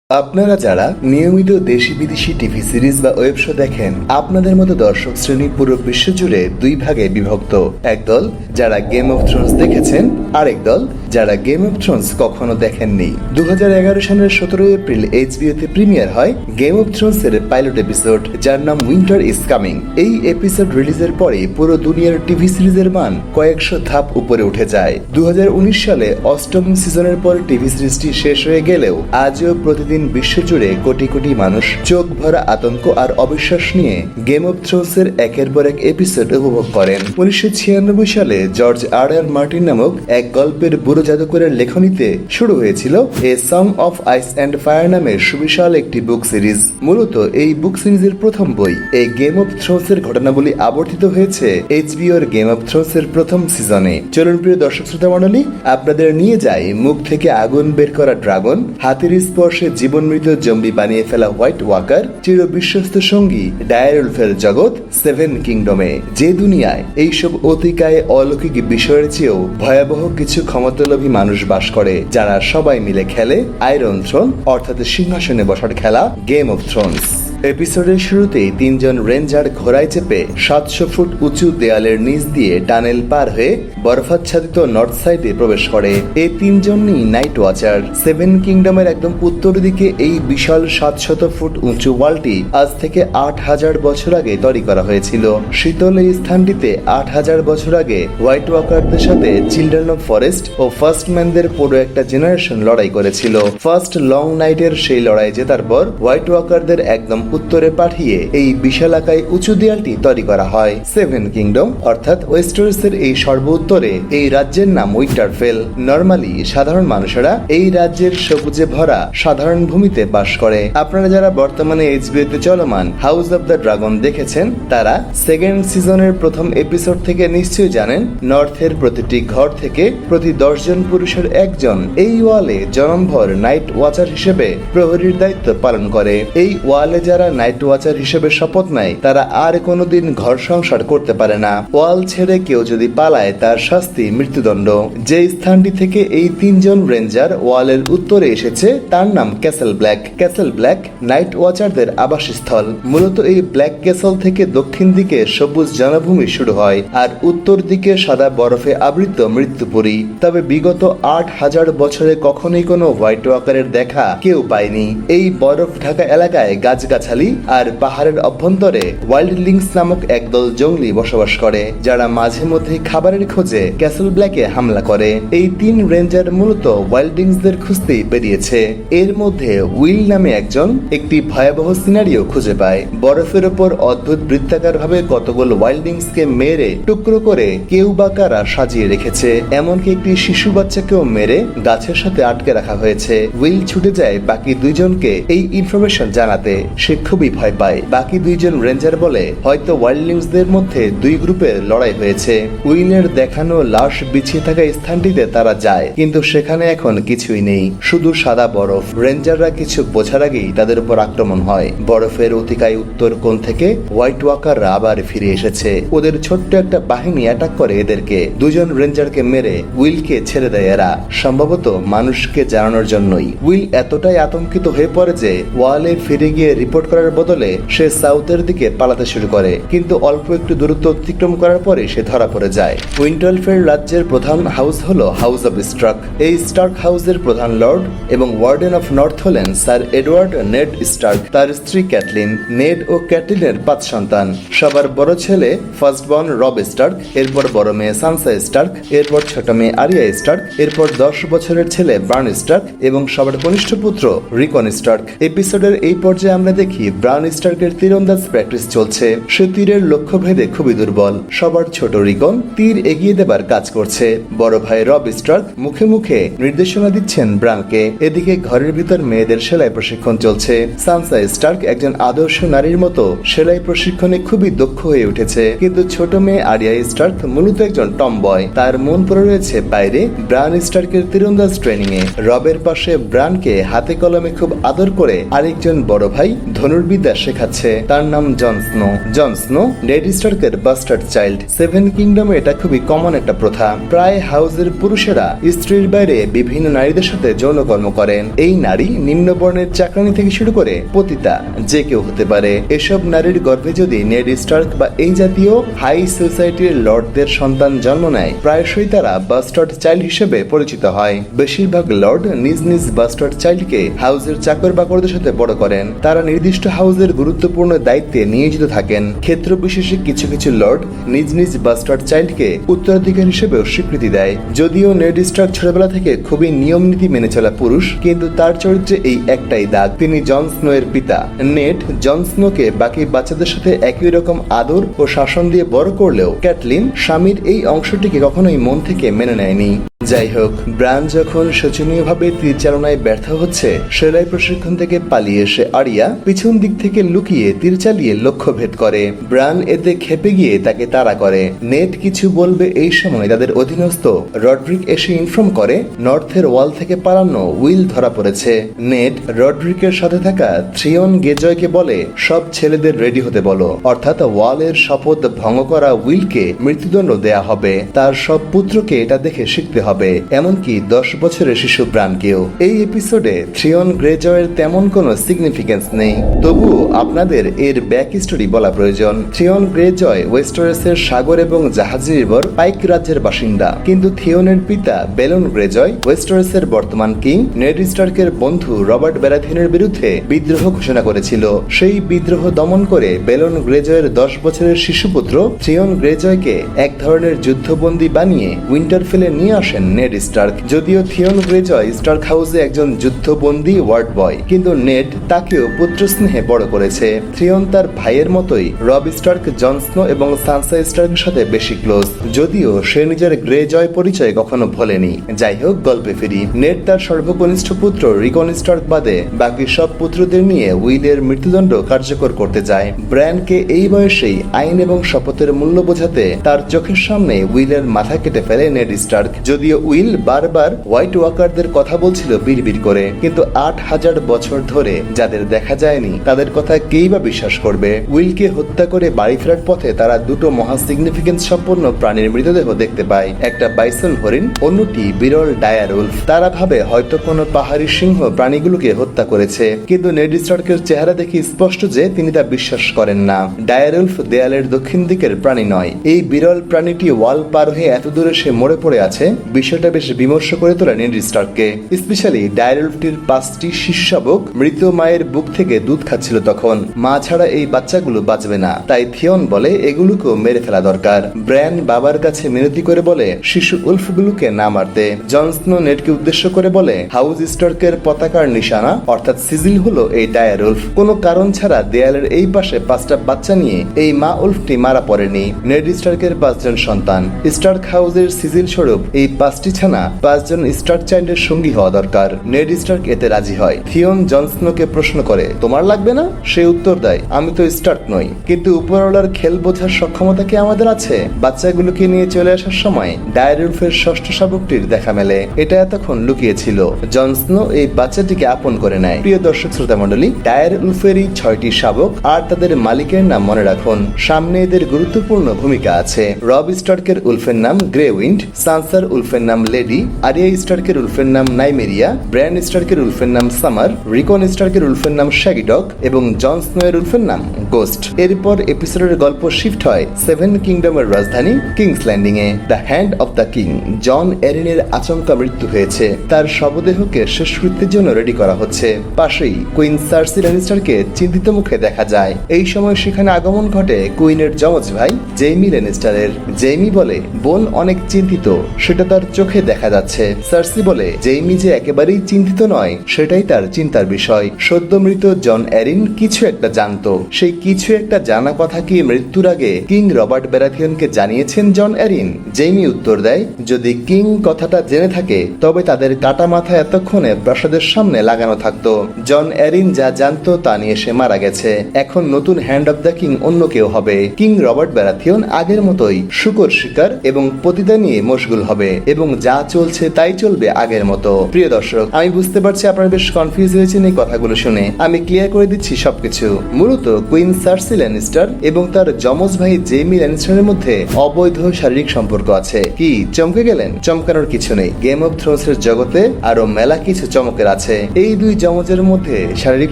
আপনারা যারা নিয়মিত দেশি বিদেশি টিভি সিরিজ বা ওয়েব শো দেখেন, আপনাদের মতো দর্শক শ্রেণী পুরো বিশ্ব জুড়ে দুই ভাগে বিভক্ত। একদল যারা গেম অফ থ্রোনস দেখেছেন, আরেক দল যারা গেম অফ থ্রোনস কখনো দেখেননি। 2011 সালের 17 এপ্রিল এইচবিওতে প্রিমিয়ার হয় গেম অফ থ্রোনস এর পাইলট এপিসোড, যার নাম উইন্টার ইজ কামিং। এই এপিসোড রিলিজের পরে পুরো দুনিয়ার টিভি সিরিজের মান কয়েকশো ধাপ উপরে উঠে যায়। 2019 সালে অষ্টম সিজনের পর টিভি সিরিজটি শেষ হয়ে গেলেও আজও প্রতিদিন বিশ্বজুড়ে কোটি কোটি মানুষ চোখ ভরা আতঙ্ক আর অবিশ্বাস নিয়ে গেম অফ থ্রোনস এর একের পর এক এপিসোড উপভোগ করেন। 1996 সালে জর্জ আর মার্টিন নামক এক গল্পের বুড়ো জাদুকরের লেখনীতে শুরু হয়েছিল a song of ice and fire নামের সুবিশাল একটি বুক সিরিজ। মূলত এই বুক সিরিজের প্রথম বই এই গেম অফ থ্রোনস এর ঘটনাবলী আবর্তিত হয়েছে এইচবিওর গেম অফ থ্রোনস এর প্রথম সিজনে। চলুন প্রিয় দর্শক শ্রোতা মণ্ডলী, আপনাদের নিয়ে যায় মুখ থেকে আগুন বের করা ড্রাগন, হাতির স্পর্শে জীবন মৃত জম্বি বানিয়ে ফেলা হোয়াইট ওয়াকার, চির বিশ্বস্ত সঙ্গী ডায়ারউলফের জগৎ সেভেন কিংডমে, যে দুনিয়ায় এইসব অতিকায় অলৌকিক বিষয়ের চেয়েও ভয়াবহ কিছু ক্ষমতালোভী মানুষ বাস করে, যারা সবাই মিলে খেলে আয়রন থ্রোন অর্থাৎ সিংহাসনে বসার খেলা গেম অফ থ্রোনস। এপিসোডের শুরুতেই তিনজন রেঞ্জার ঘোড়ায় চেপে 700 ফুট উঁচু দেয়ালের নিচ দিয়ে টানেল পার হয়ে বরফাচ্ছাদিত নর্থ সাইডে প্রবেশ করে। এই তিনজনই নাইট ওয়াচার। সেভেন কিংডমের একদম উত্তর দিকে এই বিশাল 700 ফুট উঁচু ওয়ালটি আজ থেকে 8000 বছর আগে তৈরি করা হয়েছিল। শীতল এই স্থানটিতে 8000 বছর আগে হোয়াইট ওয়াকারদের সাথে চিলড্রেন অফ ফরেস্ট ও ফার্স্ট ম্যানদের পুরো একটা জেনারেশন লড়াই করেছিল। ফার্স্ট লং নাইটের সেই লড়াই জেতার পর হোয়াইট ওয়াকারদের একদম উত্তরে পাঠিয়ে এই বিশাল আকায় উঁচু দেয়ালটি তৈরি করা হয়। সেভেন কিংডম অর্থাৎ ওয়েস্টারসের এই সর্বোত্তরে এই রাজ্যের নাম উইন্টারফেল। নরমালি সাধারণ মানুষেরা এই রাজ্যের সবুজে ভরা সাধারণ ভূমিতে বাস করে। আপনারা যারা বর্তমানে এইচবিওতে চলমান হাউস অব দ্য ড্রাগন দেখেছেন, তারা সেকেন্ড সিজনের প্রথম এপিসোড থেকে নিশ্চয়ই জানেন নর্থের প্রতিটি ঘর থেকে প্রতি 10 জন পুরুষের একজন এই ওয়ালে জনমভর নাইট ওয়াচার হিসেবে প্রহরীর দায়িত্ব পালন করে। এই ওয়ালে যারা নাইট ওয়াচার হিসেবে শপথ নেয়, তারা আর কোনোদিন ঘর সংসার করতে পারে না। ওয়াল ছেড়ে কেউ যদি পালায়, তার শাস্তি মৃত্যুদণ্ড। যে স্থানটি থেকে এই তিনজন রেঞ্জার ওয়ালের উত্তরে এসেছে তার নাম Castle Black. Castle Black night ওয়াচারদের আবাসস্থল। মূলত এই ব্ল্যাক ক্যাসেল থেকে দক্ষিণ দিকে সবুজ জনভূমি শুরু হয় আর উত্তর দিকে সাদা বরফে আবৃত মৃত্যুপুরী। তবে বিগত 8000 বছরে কখনোই কোনো হোয়াইট ওয়াকারের দেখা কেউ পায়নি। এই বরফ ঢাকা এলাকায় গাছগাছালি আর পাহাড়ের অভ্যন্তরে ওয়াইল্ড লিংস নামক একদল জঙ্গলি বসবাস করে, যারা মাঝে মধ্যে খাবারের খোঁজে ক্যাসেল ব্ল্যাকে হামলা করে। এই তিন রেঞ্জার মূলত ওয়াইল্ডিংসদের খুঁজতেই বেরিয়েছে। এর মধ্যে উইল নামে একজন একটি ভয়াবহ সিনারিও খুঁজে পায়। বরফের ওপর অদ্ভুত বৃত্তাকার ভাবে কতগুলো ওয়াইল্ডিংসকে মেরে টুকরো করে কেউ বা কারা সাজিয়ে রেখেছে। এমনকি একটি শিশু বাচ্চাকেও মেরে গাছের সাথে আটকে রাখা হয়েছে। উইল ছুটে যায় বাকি দুইজনকে এই ইনফরমেশন জানাতে। সে খুবই ভয় পায়। বাকি দুইজন রেঞ্জার বলে হয়তো ওয়াইল্ডলিংসদের মধ্যে দুই গ্রুপের লড়াই হয়েছে। উইলের দেখানো লাশ বিছিয়ে থাকা স্থানটিতে তারা যায়, কিন্তু সেখানে এখন কিছুই নেই, শুধু সাদা বরফ। রেঞ্জাররা কিছু বোঝার আগেই তাদের উপর আক্রমণ হয়। বরফের অতিকায় উত্তর কোণ থেকে হোয়াইট ওয়াকাররা আবার ফিরে এসেছে। ওদের ছোট্ট একটা বাহিনী অ্যাটাক করে এদেরকে। দুজন রেঞ্জারকে মেরে উইলকে ছেড়ে দেয় এরা, সম্ভবত মানুষকে জানানোর জন্যই। উইল এতটাই আতঙ্কিত হয়ে পড়ে যে ওয়ালে ফিরে গিয়ে রিপোর্ট করার বদলে সে সাউথের দিকে পালাতে শুরু করে, কিন্তু অল্প একটু দূরত্ব অতিক্রম করার পরে সে ধরা পড়ে যায়। উইন্টারফেল রাজ্যের প্রধান হাউস হলো হাউস অব স্টার্ক। এই স্টার্ক হাউসের প্রধান লর্ড এবং ওয়ার্ডেন অফ নর্থ হলেন স্যার এডওয়ার্ড নেড স্টার্ক, তার স্ত্রী ক্যাটলিন। নেড ও ক্যাটলিনের 5 সন্তান। সবার বড় ছেলে ফার্স্টবর্ন রব স্টার্ক, এরপর বড় মেয়ে সানসা স্টার্ক, এরপর ছোট মেয়ে আরিয়া স্টার্ক, এরপর 10 বছরের ছেলে ব্রান স্টার্ক এবং সবার কনিষ্ঠ পুত্র রিকন স্টার্ক। এপিসোডের এই পর্যায়ে আমরা দেখি ব্রান স্টার্কের তীরন্দাজ প্র্যাকটিস চলছে। সে তীরের লক্ষ্য ভেদে খুবই দুর্বল। সবার ছোট রিকন তীর এগিয়ে দেবার কাজ করছে। বড় ভাই রব স্টার্ক মুখে মুখে নির্দেশনা দিচ্ছেন ব্রানকে। এদিকে ঘরের ভিতর মেয়েদের সেলাই প্রশিক্ষণ চলছে। সানসা স্টার্ক একজন আদর্শ নারীর মতো সেলাই প্রশিক্ষণে খুবই দক্ষ হয়ে উঠেছে, কিন্তু ছোট মেয়ে আরিয়া স্টার্ক মূলত একজন টম বয়। তার মন পড়ে রয়েছে বাইরে ব্রান স্টার্কের তীরন্দাজ ট্রেনিং এ। রবের পাশে ব্রানকে হাতে কলমে খুব আদর করে আরেকজন বড় ভাই ধনুর্বিদ্যা শেখাচ্ছে। তার নাম Jon Snow. Jon Snow Ned স্টার্কের বাস্টার্ড চাইল্ড। সেভেন কিংডমে এটা খুবই কমন একটা প্রথা। প্রায় হাউসের পুরুষেরা স্ত্রীর বাইরে বিভিন্ন নারীদের সাথে যৌনকর্ম করেন। এই নারী নিম্ন বর্ণের চাকরানি থেকে শুরু করে পতিতা যে কেউ হতে পারে। এসব নারীর গর্ভে যদি নেড স্টার্ক বা এই জাতীয় হাই সোসাইটির লর্ডদের সন্তান জন্ম নেয়, প্রায়শই তারা বাস্টার্ড চাইল্ড হিসেবে পরিচিত হয়। বেশিরভাগ লর্ড নিজ নিজ বাস্টার্ড চাইল্ডকে হাউসের চাকর বাকরদের সাথে বড় করেন। তারা নির্দিষ্ট হাউসের গুরুত্বপূর্ণ দায়িত্বে নিয়োজিত থাকেন। ক্ষেত্র বিশেষে কিছু কিছু লর্ড নিজ নিজ বাস্টার্ড চাইল্ডকে উত্তরাধিকার হিসেবেও স্বীকৃতি দেয়। যদিও নেড স্টার্ক ছোটবেলা থেকে খুবই নিয়ম নীতি মেনে চলা পুরুষ, কিন্তু তার চরিত্রে এই একটাই দাগ, তিনি জন স্নো এর পিতা। নেড জন স্নোকে বাকি বাচ্চাদের সাথে একই রকম আদর ও শাসন দিয়ে বড় করলেও ক্যাটলিন স্বামীর এই অংশটিকে কখনোই মন থেকে মেনে নেয়নি। যাই হোক, ব্রান যখন শোচনীয়ভাবে তীর চালনায় ব্যর্থ হচ্ছে, সেলাই প্রশিক্ষণ থেকে পালিয়ে এসে আরিয়া পিছন দিক থেকে লুকিয়ে তীর চালিয়ে লক্ষ্য ভেদ করে। ব্রান এতে ক্ষেপে গিয়ে তাকে তাড়া করে। নেড কিছু বলবে এই সময় তাদের অধীনস্থ রড্রিক এসে ইনফর্ম করে নর্থের ওয়াল থেকে পালানো উইল ধরা পড়েছে। নেড রড্রিকের সাথে থাকা থ্রিয়ন গেজয়কে বলে সব ছেলেদের রেডি হতে বলো, অর্থাৎ ওয়ালের শপথ ভঙ্গ করা উইলকে মৃত্যুদণ্ড দেয়া হবে। তার সব পুত্রকে এটা দেখে শিখতে হবে, এমনকি 10 বছরের শিশু ব্রানকেও। এই এপিসোডে থ্রিয়ন গ্রেজয়ের তেমন কোনো সিগনিফিকেন্স নেই, তবুও আপনাদের এর ব্যাক স্টোরি বলা প্রয়োজন। থ্রিয়ন গ্রেজয় ওয়েস্টারেসের সাগর এবং জাহাজ নির্ভর পাইক রাজ্যের বাসিন্দা, কিন্তু থিওনের পিতা বেলন গ্রেজয় ওয়েস্টারেসের বর্তমান কিং নেড স্টার্কের বন্ধু রবার্ট ব্যারাথিয়নের বিরুদ্ধে বিদ্রোহ ঘোষণা করেছিল। সেই বিদ্রোহ দমন করে বেলন গ্রেজয়ের 10 বছরের শিশুপুত্র থ্রিয়ন গ্রেজয়কে এক ধরনের যুদ্ধবন্দী বানিয়ে উইন্টারফেলে নিয়ে আসেন নেড স্টার্ক। যদিও থিওন গ্রেজয় স্টার্ক হাউসে একজন যুদ্ধবন্দী ওয়ার্ড বয়, কিন্তু নেড তাকেও পুত্র স্নেহে বড় করেছে। থিওন তার ভাইয়ের মতোই রব স্টার্ক, জন স্নো এবং সানসা স্টার্কের সাথে বেশি ক্লোজ, যদিও সে নিজের গ্রেজয় পরিচয় কখনো ভোলেনি। যাই হোক, গল্পে ফিরি। নেড তার সর্বকনিষ্ঠ পুত্র রিকন স্টার্ক বাদে বাকি সব পুত্রদের নিয়ে উইলের মৃত্যুদণ্ড কার্যকর করতে যায়। ব্র্যানকে এই বয়সেই আইন এবং শপথের মূল্য বোঝাতে তার চোখের সামনে উইলের মাথা কেটে ফেলে নেড স্টার্ক। যদিও উইল বারবার হোয়াইট ওয়াকারদের কথা বলছিল বিড়বিড় করে, কিন্তু 8000 বছর ধরে যাদের দেখা যায়নি তাদের কথা কেই বা বিশ্বাস করবে। উইলকে হত্যা করে বাড়ি ফেরার পথে তারা দুটো মহা সিগনিফিকেন্স সম্পন্ন প্রাণীর মৃতদেহ দেখতে পায়, একটা বাইসন হরিণ, অন্যটি বিরল ডায়ার উলফ। তারা ভাবে হয়তো কোনো পাহাড়ি সিংহ প্রাণীগুলোকে হত্যা করেছে, কিন্তু নেড স্টার্কের চেহারা দেখে স্পষ্ট যে তিনি তা বিশ্বাস করেন না। ডায়ার উলফ দেয়ালের দক্ষিণ দিকের প্রাণী নয়। এই বিরল প্রাণীটি ওয়াল পার হয়ে এত দূরে সে মরে পড়ে আছে, বিষয়টা বেশ বিমর্ষ করে তোলে নেড স্টার্ককে। স্পেশালি ডায়ার উলফটির 5টি শিশুশাবক মৃত মায়ের বুক থেকে দুধ খাচ্ছিল তখন। মা ছাড়া এই বাচ্চাগুলো বাঁচবে না, তাই থিওন বলে এগুলোকেও মেরে ফেলা দরকার। ব্র্যান বাবার কাছে মিনতি করে বলে শিশু উলফগুলোকে না মারতে। জন স্নো নেডকে উদ্দেশ্য করে বলে হাউস স্টার্কের পতাকার নিশানা অর্থাৎ সিজিল হলো এই ডায়ার উলফ। কোনো কারণ ছাড়া দেয়ালের এই পাশে 5টা বাচ্চা নিয়ে এই মা উলফটি মারা পড়েনি। নেড স্টার্কের 5 জন সন্তান। স্টার্ক হাউসের সিজিল স্বরূপ এই 5টি ছানা 5 জন স্টার্ক চাইল্ডের সঙ্গী হওয়া দরকার। নেড স্টার্ক এতে রাজি হয়। থিওন জন স্নোকে প্রশ্ন করে তোমার লাগবে না? সে উত্তর দেয় আমি তো স্টার্ক নই, কিন্তু উপরওয়ালার খেল বোঝার সক্ষমতা কি আমাদের আছে? বাচ্চাগুলোকে নিয়ে চলে আসার সময় ডায়ার উলফের 6ষ্ঠ শাবকটির দেখা মেলে। এটা এতক্ষণ লুকিয়ে ছিল। জন স্নো এই বাচ্চাটিকে আপন করে নেয়। প্রিয় দর্শক শ্রোতা মণ্ডলী, ডায়ার উলফেরই 6টি শাবক আর তাদের মালিকের নাম মনে রাখুন। সামনে এদের গুরুত্বপূর্ণ ভূমিকা আছে। রব স্টার্কের উলফের নাম গ্রে উইন্ড, সানসার উলফের নাম লেডি, আরিয়া স্টার্কের উলফের নাম নাইমেরিয়া, ব্র্যান স্টার্কের উলফের নাম সামার, রিকন স্টার্কের উলফের নাম শ্যাগিডগ এবং জন স্নো এর উলফের নাম গোস্ট। এরপর এপিসোডের গল্প শিফট হয় 7 কিংডমের রাজধানী কিংস ল্যান্ডিং এ। The hand of the king. Jon এরিনের আচমকা মৃত্যু হয়েছে, তার শবদেহকে শেষকৃত্যের জন্য রেডি করা হচ্ছে। পাশেই কুইন সার্সি ল্যানিস্টারকে চিন্তিত মুখে দেখা যায়। এই সময় সেখানে আগমন ঘটে কুইনের যমজ ভাই জেইমি ল্যানিস্টারের। জেইমি বলে বোন অনেক চিন্তিত, সেটা তার চোখে দেখা যাচ্ছে। সার্সি বলে জেইমি যে একেবারেই চিন্তিত নয় সেটাই তার চিন্তার বিষয়। সদ্য মৃত জন এরিন কিছু একটা জানতো। সেই কিছু একটা জানা কথা কি মৃত্যুর আগে কিং রবার্ট ব্যারাথিয়নকে জানিয়েছেন জন এরিন? জেইমি উত্তর দেয় যদি কিং কথাটা জেনে থাকে তবে তাদের কাটা মাথা এতক্ষণে প্রাসাদের সামনে লাগানো থাকতো। জন এরিন যা জানতো তা নিয়ে সে মারা গেছে। এখন নতুন হ্যান্ড অফ দ্য কিং অন্য কেউ হবে। কিং রবার্ট ব্যারাথিয়ন আগের মতোই শুকর শিকার এবং পতিতা নিয়ে মশগুল হবে এবং যা চলছে তাই চলবে আগের মতো। প্রিয় দর্শক, আমি বুঝতে পারছি আপনারা বেশ কনফিউজ হয়েছেন এই কথাগুলো শুনে। আমি ক্লিয়ার করে দিচ্ছি সবকিছু। মূলত কুইন সার্সি ল্যানিস্টার এবং তার যমজ ভাই জেমি ল্যানিস্টারের মধ্যে অবৈধ শারীরিক সম্পর্ক আছে। কি চমকে গেলেন? চমকানোর কিছু নেই। গেম অফ থ্রোনস এর জগতে আরো মেলা কিছু চমকের আছে। এই দুই যমজের মধ্যে শারীরিক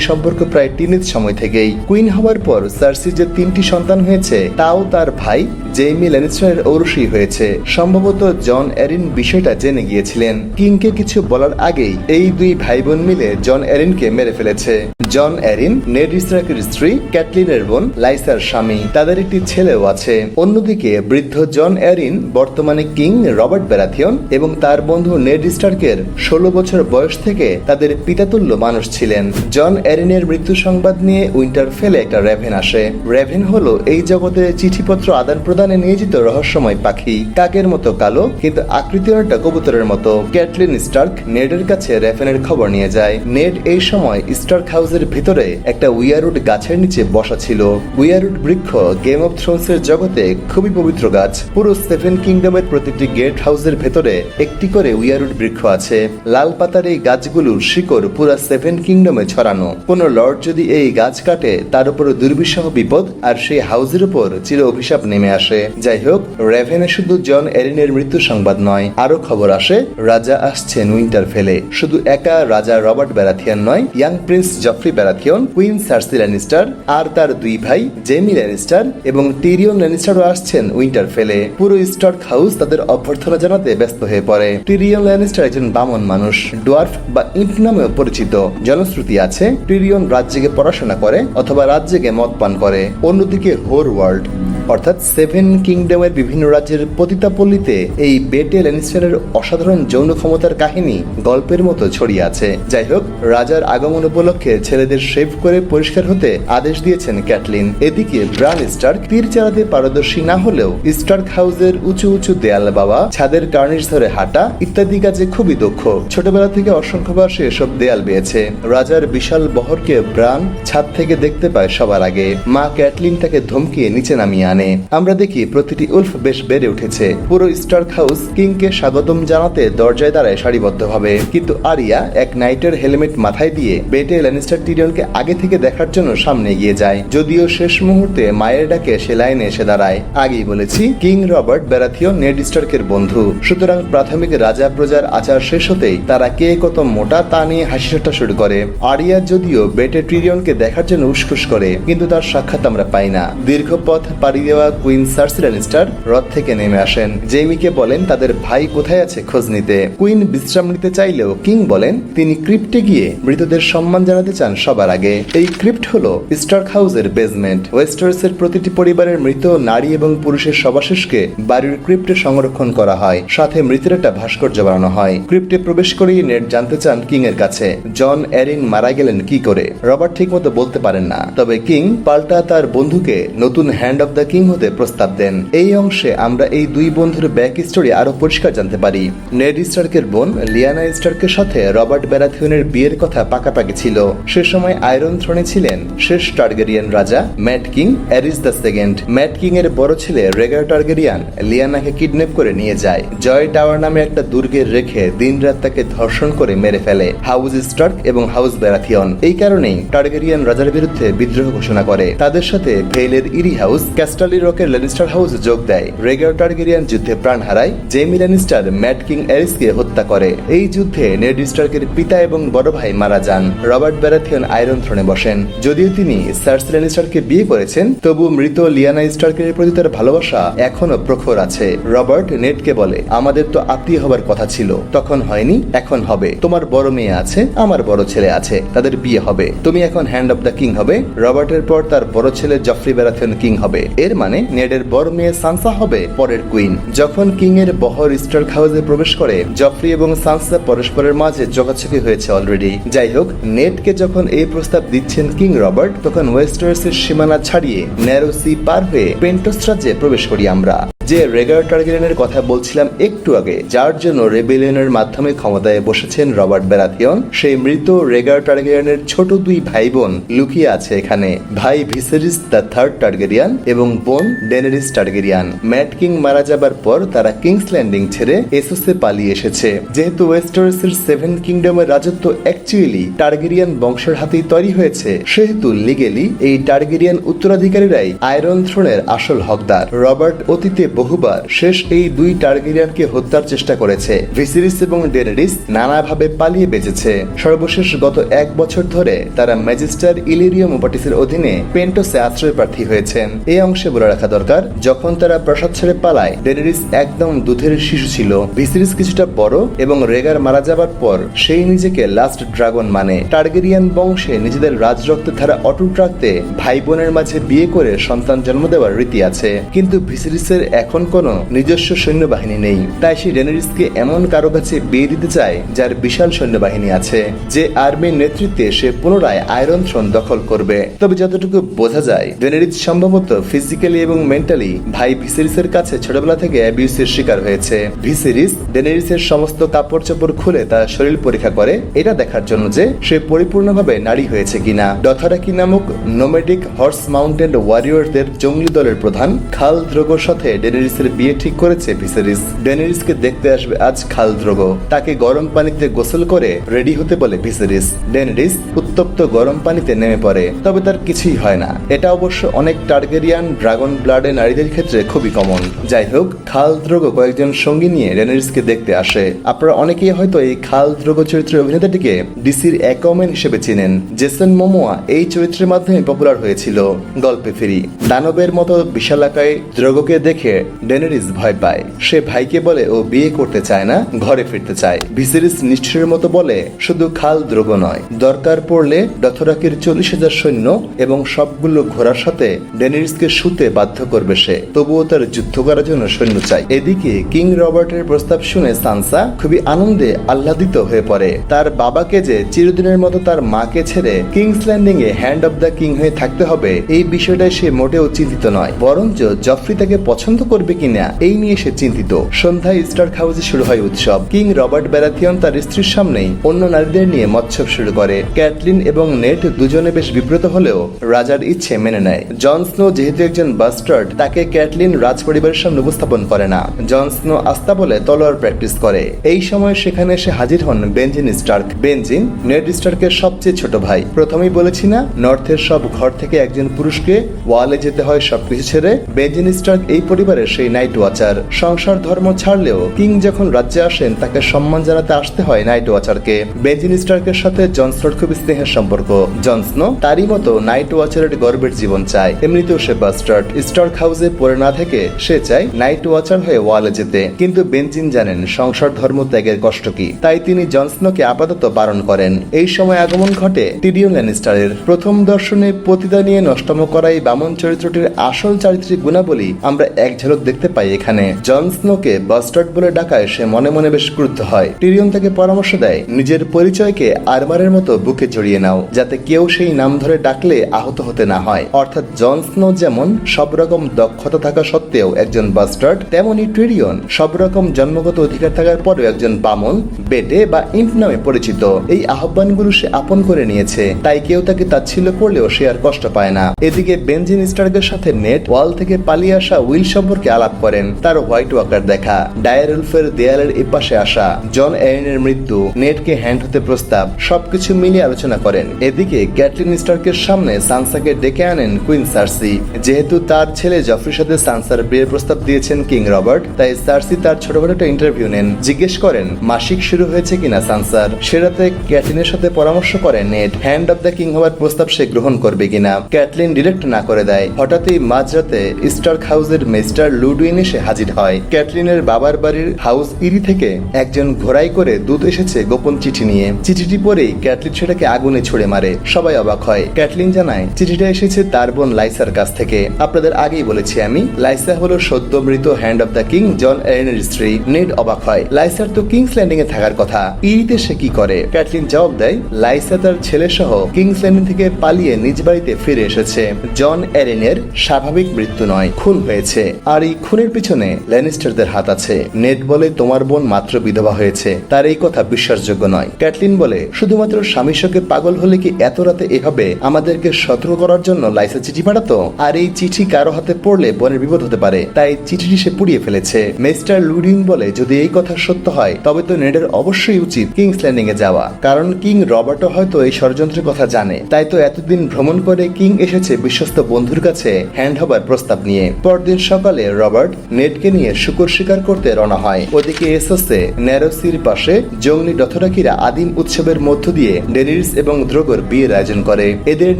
সম্পর্ক প্রায় টিনেজ সময় থেকেই। কুইন হওয়ার পর সার্সির যে 3টি সন্তান হয়েছে তাও তার ভাই জেমি ল্যানিস্টারের ঔরসী হয়েছে। সম্ভবত জন এরিন বিষয়টা জেনে গিয়েছিলেন। কিংকে কিছু বলার আগেই এই দুই ভাই বোন মিলে জন এরিনকে মেরে ফেলেছে। জন এরিন নেড স্টার্কের স্ত্রী ক্যাটলিনের বোন লাইসার স্বামী। তাদের একটি ছেলেও আছে। অন্যদিকে বৃদ্ধ জন এরিন বর্তমানে কিং রবার্ট ব্যারাথিয়ন এবং তার বন্ধু নেড স্টার্কের 16 বছর বয়স থেকে তাদের পিতাতুল্য মানুষ ছিলেন। জন এরিনের মৃত্যু সংবাদ নিয়ে উইন্টারফেলে একটা রেভেন আসে। রেভেন হলো এই জগতে চিঠিপত্র আদান প্রদানে নিয়োজিত রহস্যময় পাখি। কাকের মতো কালো, কিন্তু আকৃতি অনেকটা কবুতরের মতো। ক্যাটলিন স্টার্ক নেডের কাছে রেভেনের খবর নিয়ে যায়। নেড এই সময় স্টার্ক হাউসের ভিতরে একটা উইয়ারউড গাছের নিচে বসা ছিল। উইয়ারউড বৃক্ষ গেম অফ থ্রোনস এর জগতে খুবই পবিত্র গাছ। পুরো 7 কিংডমের প্রতিটি গেট হাউসের ভেতরে একটি করে উইয়ারউড বৃক্ষ আছে। লাল পাতার এই গাছগুলোর শিকড় পুরা 7 কিংডমে ছড়ানো। কোন লর্ড যদি এই গাছ কাটে তার উপর দুর্বিষহ বিপদ আর সেই হাউসের উপর চির অভিশাপ নেমে আসে। যাই হোক, রেভেনে শুধু জন এরিনের মৃত্যু সংবাদ নয়, আরো খবর আসে রাজা আসছেন উইন্টারফেলে। শুধু একা রাজা রবার্ট ব্যারাথিয়ন নয়, young prince Joffrey Baratheon, queen Cersei Lannister আর তার দুই ভাই জেমি ল্যানিস্টার এবং টিরিয়ন ল্যানিস্টারও আসছেন উইন্টারফেলে। পুরো স্টার্ক হাউস তাদের অভ্যর্থনা জানাতে ব্যস্ত হয়ে পড়ে। টিরিয়ন ল্যানিস্টার একজন বামন মানুষ, ডোয়ার্ফ বা ইম্প নামেও পরিচিত। জনশ্রুতি আছে টিরিয়ন রাত জেগে পড়াশোনা করে অথবা রাত জেগে মদ পান করে। অন্যদিকে হোর ওয়ার্ল্ড অর্থাৎ 7 কিংডমের বিভিন্ন রাজ্যের পতিতাপল্লীতে এই বেটে ল্যানিস্টারের অসাধারণ যৌন ক্ষমতার কাহিনী গল্পের মতো ছড়িয়ে আছে। যাই হোক, রাজার আগমন উপলক্ষে ছেলেদের শেভ করে পরিষ্কার হতে আদেশ দিয়েছেন ক্যাটলিন। এদিকে ব্রান স্টার্ক তীর চালাতে পারদর্শী না হলেও স্টার্ক হাউসের উঁচু উঁচু দেয়াল বাবা, ছাদের কার্নিশ ধরে হাঁটা ইত্যাদি কাজে খুবই দক্ষ। ছোটবেলা থেকে অসংখ্যবার সে এসব দেয়াল বেয়েছে। রাজার বিশাল বহরকে ব্রান ছাদ থেকে দেখতে পায় সবার আগে। মা ক্যাটলিন তাকে ধমকিয়ে নিচে নামিয়ে আমরা দেখি প্রতিটি উলফ বেশ বেড়ে উঠেছে। পুরো স্টার্ক হাউস কিংকে স্বাগতম জানাতে দরজায় দাঁড়ায় সারিবদ্ধভাবে। কিন্তু আরিয়া এক নাইটের হেলমেট মাথায় দিয়ে বেটে ল্যানিস্টার টিরিয়নকে আগে থেকে দেখার জন্য সামনে এগিয়ে যায়। যদিও শেষ মুহূর্তে মায়ের ডাকে সে লাইনে এসে দাঁড়ায়। আগেই বলেছি কিং রবার্ট ব্যারাথিয়ন নেড স্টার্কের বন্ধু। সুতরাং প্রাথমিক রাজা প্রজার আচার শেষ হতেই তারা কে কত মোটা তা নিয়ে হাসি ঠাট্টা শুরু করে। আরিয়া যদিও বেটে টিরিয়নকে দেখার জন্য উসখুস করে, কিন্তু তার সাক্ষাৎ আমরা পাই না। দীর্ঘ পথ পাড়ি দেওয়া কুইন সার্সি ল্যানিস্টার রথ থেকে নেমে আসেন। জেমিকে বলেন তাদের ভাই কোথায় আছে খোঁজ নিতে। কুইন বিশ্রাম নিতে চাইলেও কিং বলেন তিনি ক্রিপ্টে গিয়ে মৃতদের সম্মান জানাতে চান সবার আগে। এই ক্রিপ্ট হলো স্টার্ক হাউসের বেসমেন্ট। ওয়েস্টারসের প্রতিটি পরিবারের মৃত নারী এবং পুরুষের সবাশেষকে বাড়ির ক্রিপ্টে সংরক্ষণ করা হয়, সাথে মৃতের একটা ভাস্কর্য বানানো হয়। ক্রিপ্টে প্রবেশ করেই নেড জানতে চান কিং এর কাছে জন এরিন মারা গেলেন কি করে। রবার্ট ঠিক মতো বলতে পারেন না, তবে কিং পাল্টা তার বন্ধুকে নতুন হ্যান্ড অফ দ্য কিং হতে প্রস্তাব দেন। এই অংশে আমরা এই দুই বন্ধুর ব্যাক স্টোরি আরো পরিষ্কার জানতে পারি। নেড স্টার্কের বোন লিয়ানা স্টার্কের সাথে রবার্ট ব্যারাথিয়নের বিয়ের কথা পাকাপাকি ছিল। সে সময় আয়রন থ্রোনে ছিলেন শেষ টার্গেরিয়ান রাজা mad king Aerys the second. Mad king এর বড় ছেলে রেগার টার্গেরিয়ান লিয়ানাকে কিডন্যাপ করে নিয়ে যায়। জয় টাওয়ার নামে একটা দুর্গে রেখে দিনরাত তাকে ধর্ষণ করে মেরে ফেলে হাউস স্টার্ক এবং হাউস ব্যারাথিয়ন। এই কারণেই টার্গেরিয়ান রাজার বিরুদ্ধে বিদ্রোহ ঘোষণা করে। তাদের সাথে ভেইলের ইরি হাউস ক্যাস্টালি রকের ল্যানিস্টার হাউস যোগ দেয়। রেগার টার্গেরিয়ান যুদ্ধে প্রাণ হারায়। জেমি ল্যানিস্টার ম্যাট কিং এরিসকে হত্যা করে। এই যুদ্ধে নেড স্টার্কের পিতা এবং বড় ভাই মারা যান। রবার্ট ব্যারাথিয়ন আয়রন থ্রোনে বসেন। যদিও তিনি সার্সি ল্যানিস্টারকে বিয়ে করেছেন, তবু মৃত লিয়ানা স্টার্কের প্রতি তার ভালোবাসা এখনো প্রখর আছে। রবার্ট নেডকে বলে আমাদের তো আত্মীয় হবার কথা ছিল, তখন হয়নি, এখন হবে। তোমার বড় মেয়ে আছে, আমার বড় ছেলে আছে, তাদের বিয়ে হবে। তুমি এখন হ্যান্ড অফ দ্য কিং হবে। রবার্টের পর তার বড় ছেলে জফরি ব্যারাথিয়ন কিং হবে। এর মানে নেডের বড় মেয়ে সানসা হবে পরের কুইন। যখন কিং এর বহর স্টার্ক হাউসে প্রবেশ করে, জফরি এবং সানসা পরস্পরের মাঝে চোখাচোখি হয়েছে অলরেডি। যাই হোক, নেডকে যখন এই প্রস্তাব দিচ্ছেন কিং রবার্ট, তখন ওয়েস্টারসের সীমানা ছাড়িয়ে ন্যারো সি পার হয়ে পেন্টোস রাজ্যে প্রবেশ করি আমরা। যে রেগার টার্গেরিয়ানের কথা বলছিলাম একটু আগে, যার জন্য রেবেলিয়নের মাধ্যমে ক্ষমতায় বসেছেন রবার্ট ব্যারাথিয়ন, সেই মৃত রেগার টার্গেরিয়ানের ছোট দুই ভাই বোন লুকিয়ে আছে এখানে। ভাই ভিসেরিস দ্য থার্ড টার্গেরিয়ান এবং বোন ডেনেরিস টার্গেরিয়ান। ম্যাড কিং মারা যাবার পর তারা কিংস ল্যান্ডিং ছেড়ে এসোসে পালিয়ে এসেছে। যেহেতু ওয়েস্টারসের সেভেন কিংডমের রাজত্ব অ্যাকচুয়ালি টার্গেরিয়ান বংশের হাতেই তৈরি হয়েছে, সেহেতু লিগেলি এই টার্গেরিয়ান উত্তরাধিকারীরাই আয়রন থ্রোনের আসল হকদার। রবার্ট অতীতে বহুবার শেষ এই দুই টার্গেরিয়ানকে হত্যার চেষ্টা করেছে। ভিসেরিস এবং ডেনেরিস নানাভাবে পালিয়ে বেঁচেছে। সর্বশেষ গত 1 বছর ধরে তারা ম্যাজিস্টার ইলিরিয়াম ওপাটিসের অধীনে পেন্টোসে আশ্রয় প্রার্থী হয়েছেন। এই অংশে বলে রাখা দরকার, যখন তারা প্রাসাদ ছেড়ে পালায়, ডেনেরিস একদম দুধের শিশু ছিল। ভিসেরিস কিছুটা বড় এবং রেগার মারা যাবার পর সেই নিজেকে লাস্ট ড্রাগন মানে। টার্গেরিয়ান বংশে নিজেদের রাজরক্তের ধারা অটুট রাখতে ভাই বোনের মাঝে বিয়ে করে সন্তান জন্ম দেওয়ার রীতি আছে। কিন্তু ভিসেরিসের এখন কোনো নিজস্ব সৈন্যবাহিনী নেই, তাই সে ডেনেরিসকে এমন কারো কাছে বিয়ে দিতে চায় যার বিশাল সৈন্যবাহিনী আছে, যে আর্মির নেতৃত্বে সে পুনরায় আয়রন থ্রোন দখল করবে। তবে যতটুকু বোঝা যায়, ডেনেরিস সম্ভবত ফিজিক্যালি এবং মেন্টালি ভাই ভিসেরিসের কাছে ছোটবেলা থেকে অ্যাবিউসের শিকার হয়েছে। ভিসেরিস ডেনেরিসের সমস্ত কাপড় চোপড় খুলে তার শরীর পরীক্ষা করে, এটা দেখার জন্য যে সে পরিপূর্ণভাবে নারী হয়েছে কিনা। ডথারাকি নামক নোমেডিক হর্স মাউন্টেড ওয়ারিয়রদের জঙ্গলি দলের প্রধান খাল দ্রোগোর সাথে ডেনেরিসের বিয়ে ঠিক করেছে ভিসেরিস। ডেনেরিসকে দেখতে আসবে আজ খাল দ্রোগো। তাকে গরম পানিতে গোসল করে রেডি হতে বলে ভিসেরিস। ডেনেরিস উত্তপ্ত গরম পানিতে নেমে পড়ে, তবে তার কিছুই হয় না। এটা অবশ্য অনেক টার্গেরিয়ান ড্রাগন ব্লাডে নারীদের ক্ষেত্রে খুবই কমন। যাই হোক, খাল দ্রোগো কয়েকজন সঙ্গী নিয়ে ডেনেরিসকে দেখতে আসে। আপনারা অনেকেই হয়তো এই খাল দ্রোগো চরিত্রের অভিনেতাটিকে ডিসির অ্যাকুয়াম্যান হিসেবে চিনেন। জেসন মোমোয়া এই চরিত্রের মাধ্যমে পপুলার হয়েছিল। গল্পে ফিরি, দানবের মতো বিশালাকায় দ্রোগোকে দেখে ডেনেরিস ভয় পায়। সে ভাইকে বলে ও বিয়ে করতে চায় না, ঘরে ফিরতে চায়। ভিসেরিস নিষ্ঠুরের মতো বলে, শুধু খাল দ্রোগো নয়, দরকার পড়লে ডথরাকির 40,000 সৈন্য এবং সবগুলো ঘোড়ার সাথে ডেনেরিসকে শুতে বাধ্য করবে সে। তবুও তার যুদ্ধ করার জন্য সৈন্য চাই। এদিকে কিং রবার্টের প্রস্তাব শুনে সানসা খুবই আনন্দে আহ্লাদিত হয়ে পড়ে। তার বাবাকে যে চিরদিনের মতো তার মাকে ছেড়ে কিংস ল্যান্ডিং এ হ্যান্ড অব দ্য কিং হয়ে থাকতে হবে, এই বিষয়টায় সে মোটেও চিন্তিত নয়, বরঞ্চ জফরি তাকে পছন্দ করবে কিনা এই নিয়ে সে চিন্তিত। সন্ধ্যায় স্টার্ক হাউসে শুরু হয় উৎসব। কিং রবার্ট ব্যারাথিয়ন তার স্ত্রীর সামনেই অন্য নারীদের নিয়ে মৎসব শুরু করে। ক্যাটলিন এবং নেট দুজনে বেশ বিব্রত হলেও রাজার ইচ্ছে মেনে নেয়। জন স্নো যেহেতু একজন বাস্টার্ড, তাকে ক্যাটলিন রাজ পরিবারের সামনে উপস্থাপন করে না। জন স্নো আস্তা বলে তলোয়ার প্র্যাকটিস করে। এই সময় সেখানে এসে হাজির হন বেঞ্জিন স্টার্ক। বেঞ্জিন নেড স্টার্কের সবচেয়ে ছোট ভাই। প্রথমেই বলেছি না, নর্থের সব ঘর থেকে একজন পুরুষকে ওয়ালে যেতে হয় সবকিছু ছেড়ে। বেঞ্জিন স্টার্ক এই পরিবারের সেই নাইট ওয়াচার। সংসার ধর্ম ছাড়লেও কিং যখন রাজ্যে আসেন, তাকে সম্মান জানাতে আসতে হয় নাইট ওয়াচারকে। বেঞ্জিন স্টার্কের সাথে জন স্নোর খুব স্নেহের সম্পর্ক। জন স্নো তারই মতো নাইট ওয়াচারের গর্বের জীবন চায়। এমনিতেও সে বাস্টার্ড। স্টার্ক হাউসে পড়ে না থেকে সে চায় নাইট ওয়াচার হয়ে ওয়ালে যেতে। কিন্তু বেঞ্জিন জানেন সংসার ধর্ম ত্যাগের কষ্ট কি, তাই তিনি জন স্নোকে আপাতত বারণ করেন। এই সময় আগমন ঘটে টিরিয়ন ল্যানিস্টারের। প্রথম দর্শনে পতিতা নিয়ে নষ্টম করাই বামন চরিত্রটির আসল চারিত্রিক গুণাবলী আমরা এক ঝলক দেখতে পাই এখানে। জন স্নোকে বাস্টার্ড বলে ডাকায় সে মনে মনে বেশ ক্রুদ্ধ হয়। টিরিয়ন তাকে পরামর্শ দেয়, নিজের পরিচয়কে আরমারের মতো বুকে জড়িয়ে নাও, যাতে কেউ সেই নাম ধরে ডাকলে আহত হতে না হয়। অর্থাৎ জন স্নো যেমন সব রকম দক্ষতা থাকা সত্ত্বেও একজন বাস্টার্ড, তেমনি টিরিয়ন সব রকম জন্মগত অধিকার থাকার পরেও একজন বামন, বেটে বা ইম্প নামে পরিচিত। এই আহ্বানগুলো সে আপন করে নিয়েছে, তাই কেউ তাকে তাচ্ছিল্য করলেও সে আর কষ্ট পায় না। এদিকে বেঞ্জিন স্টার্কের সাথে নেট ওয়াল থেকে পালিয়ে আসা উইল সম্পর্কে আলাপ করেন। তার হোয়াইট ওয়াকার দেখা, ডায়ারউলফের দেয়ালের এপাশে আসা, জন এরিনের মৃত্যু, নেটকে হ্যান্ড হতে প্রস্তাব, সবকিছু মিলিয়ে আলোচনা করেন। এদিকে ক্যাটলিন স্টার্কের সামনে সানসাকে ডেকে আনেন কুইন সার্সি। যেহেতু তার ছেলে জফরির সাথে সানসার বিয়ের প্রস্তাব দিয়েছেন কিং রবার্ট, তাই সার্সি তার ছোটখাটো একটা ইন্টারভিউ নেন। জিজ্ঞেস করেন মাসিক শুরু হয়েছে কিনা সানসার। সে রাতে ক্যাটলিনের সাথে পরামর্শ করে net hand of the king হওয়ার প্রস্তাব সে গ্রহণ করবে কিনা। ক্যাটলিন ডিরেক্ট না করে দেয়। হঠাৎই মাঝরাতে স্টার্ক হাউসের মিস্টার লুডউইন এসে হাজির হয়। ক্যাটলিনের বাবার বাড়ির হাউস ইরি থেকে একজন ঘোড়ায় করে দূত এসেছে গোপন চিঠি নিয়ে। চিঠিটি পড়েই ক্যাটলিন সেটাকে আগুনে ছুড়ে মারে। সবাই অবাক হয়। ক্যাটলিন জানায় চিঠিটা এসেছে তার বোন লাইসার কাছ থেকে। আপনাদের আগেই বলেছি আমি, লাইসা হলো সদ্য মৃত hand of the king Jon এরিনের স্ত্রী। নেড অবাক হয়, লাইসার তো কিংস ল্যান্ডিং এ থাকার কথা, ইরিতে সে কি করে? ক্যাটলিন জবাব দেয়, লাইসা তার ছেলে সহ কিংস ল্যান্ডিং থেকে পালিয়ে নিজ বাড়িতে ফিরে এসেছে। জন এরিনের স্বাভাবিক মৃত্যু নয়, খুন হয়েছে। আর এই খুনের পিছনে ল্যানিস্টারদের হাত আছে। নেড বলে তোমার বোন মাত্র বিধবা হয়েছে, তার এই কথা বিশ্বাসযোগ্য নয়। ক্যাটলিন বলে শুধুমাত্র স্বামীর শোকে পাগল হলে কি এত রাতে এভাবে আমাদেরকে সতর্ক করার জন্য লাইসা চিঠি পাঠাতো? আর এই চিঠি কারো হাতে পড়লে বোনের বিপদ হতে পারে, তাই চিঠিটি সে পুড়িয়ে ফেলেছে। মিস্টার লুডিন বলে যদি এই কথা সত্য হয় তবে তো নেডের অবশ্যই উচিত কিংস ল্যান্ডিং এ যাওয়া, কারণ কিং রবার্টও হয়তো এই ষড়যন্ত্রের কথা জানে। তাই তো এতদিন ভ্রমণ করে কিং এসেছে বিশ্বস্ত বন্ধুর কাছে হ্যান্ড হবার প্রস্তাব নিয়ে। পরদিন সকালে রবার্ট নেডকে নিয়ে শুকর শিকার করতে রওনা হয়। ওদিকে এসোসে ন্যারোসির পাশে জঙ্গলি ডথরাকিরা আদিম উৎসবের মধ্য দিয়ে ডেনিরিস এবং দ্রোগর বিয়ের আয়োজন করে। এদের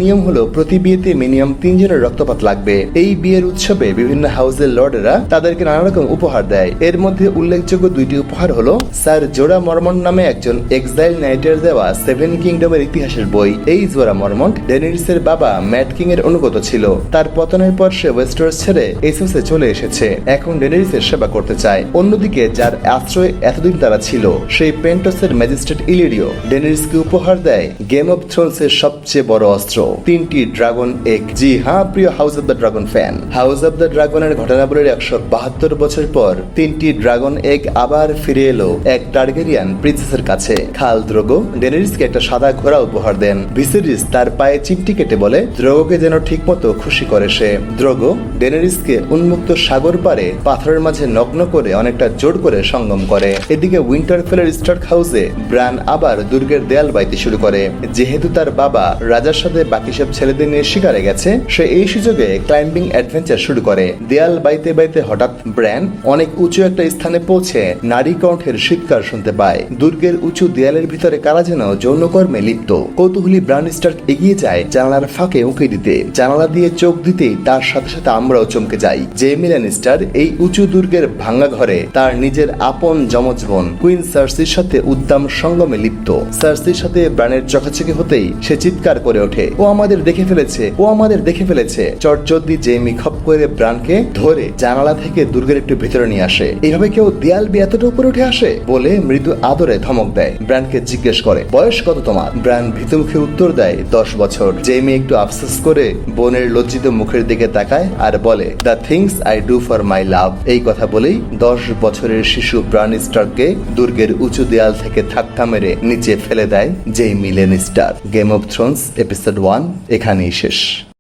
নিয়ম হলো প্রতি বিয়েতে মিনিমাম 3 জনের রক্তপাত লাগবে। এই বিয়ের উৎসবে বিভিন্ন হাউসের লর্ডেরা তাদেরকে নানা রকম উপহার দেয়। এর মধ্যে উল্লেখযোগ্য 2টি উপহার হলো স্যার জোরা মর্মন্ট নামে একজন এক্সাইল নাইটের দেওয়া 7 কিংডমের ইতিহাসের বই। এই জোরা মর্মন্ট ডেনিরিসের বাবা ম্যাট কিং এর অনুগত ছিল। তার পতনের পর সে ওয়েস্টারস ছেড়ে এসোসে চলে এসেছে, এখন ডেনিরিসের সেবা করতে চায়। অন্যদিকে যার আশ্রয়ে এতদিন তারা ছিল সেই পেন্টোসের ম্যাজিস্ট্রেট ইলিরিও ডেনিরিসকে উপহার দেয় গেম অফ থ্রোনস এর সবচেয়ে বড় অস্ত্র, 3টি ড্রাগন এগ। জি হ্যাঁ প্রিয় house of the dragon fan, house of the ড্রাগনের ঘটনাবলীর 172 বছর পর 3টি ড্রাগন এগ আবার ফিরে এলো এক টার্গেরিয়ান প্রিন্সেসের কাছে। খাল দ্রোগো ডেনিরিসকে একটা সাদা ঘোড়া উপহার দেন। ভিসেরিস তার পায়ে চিমটি কেটে বলে দ্রোগোকে যেন ঠিকমতো খুশি করে সে। দ্রোগো ডেনিরিসকে উন্মুক্ত সাগর পারে পাথরের মাঝে নগ্ন করে অনেকটা জোর করে সঙ্গম করে। এদিকে উইন্টারফেলের স্টার্ক হাউসে ব্রান আবার দুর্গের দেয়াল বাইতে শুরু করে। যেহেতু তার বাবা রাজার সাথে বাকি সব ছেলেদের নিয়ে শিকারে গেছে, সে এই সুযোগে ক্লাইম্বিং অ্যাডভেঞ্চার শুরু করে। দেয়াল বাইতে বাইতে হঠাৎ ব্র্যান অনেক উঁচু একটা স্থানে পৌঁছে নারী কণ্ঠের চিৎকার শুনতে পায়। দুর্গের উঁচু দেয়ালের ভিতরে কারা যেন যৌনকর্মে লিপ্ত। কৌতূহলী ব্রান স্টার্ক এগিয়ে যায় জানালার ফাঁকে উঁকি দিতে। জানালা দিয়ে চোখ দিতেই তার সাথে সাথে আমরাও চমকে যাই। জেইমি ল্যানিস্টার এই উঁচু দুর্গের ভাঙ্গা ঘরে তার নিজের আপন যমজ বোন কুইন সার্সির সাথে উদ্দাম সঙ্গমে লিপ্ত। সার্সির সাথে ব্রানের চোখাচোখি হতেই সে চিৎকার করে ওঠে, ও আমাদের দেখে ফেলেছে, ও আমাদের দেখে ফেলেছে। চটজলদি জেইমি খপ করে ব্রানকে ধরে জানালা থেকে দুর্গের একটু ভিতরে নিয়ে আসে। এইভাবে কেউ দেয়াল বেয়ে এতটা উপরে উঠে আসে বলে মৃদু আদরে ধমক দেয়। ব্রানকে জিজ্ঞেস করে বয়স কত তোমার? ব্রান ভীতমুখে উত্তর দেয় 10 বছর। জেইমি একটু আফসোস করে বোনের লজ্জিত মুখের দিকে তাকায় আর বলে the things I do for my love. এই কথা বলেই 10 বছরের শিশু ব্রান স্টার্ককে দুর্গের উঁচু দেয়াল থেকে ধাক্কা মেরে নিচে ফেলে দেয় Jaime Lannister. Game of Thrones episode 1 এখানেই শেষ।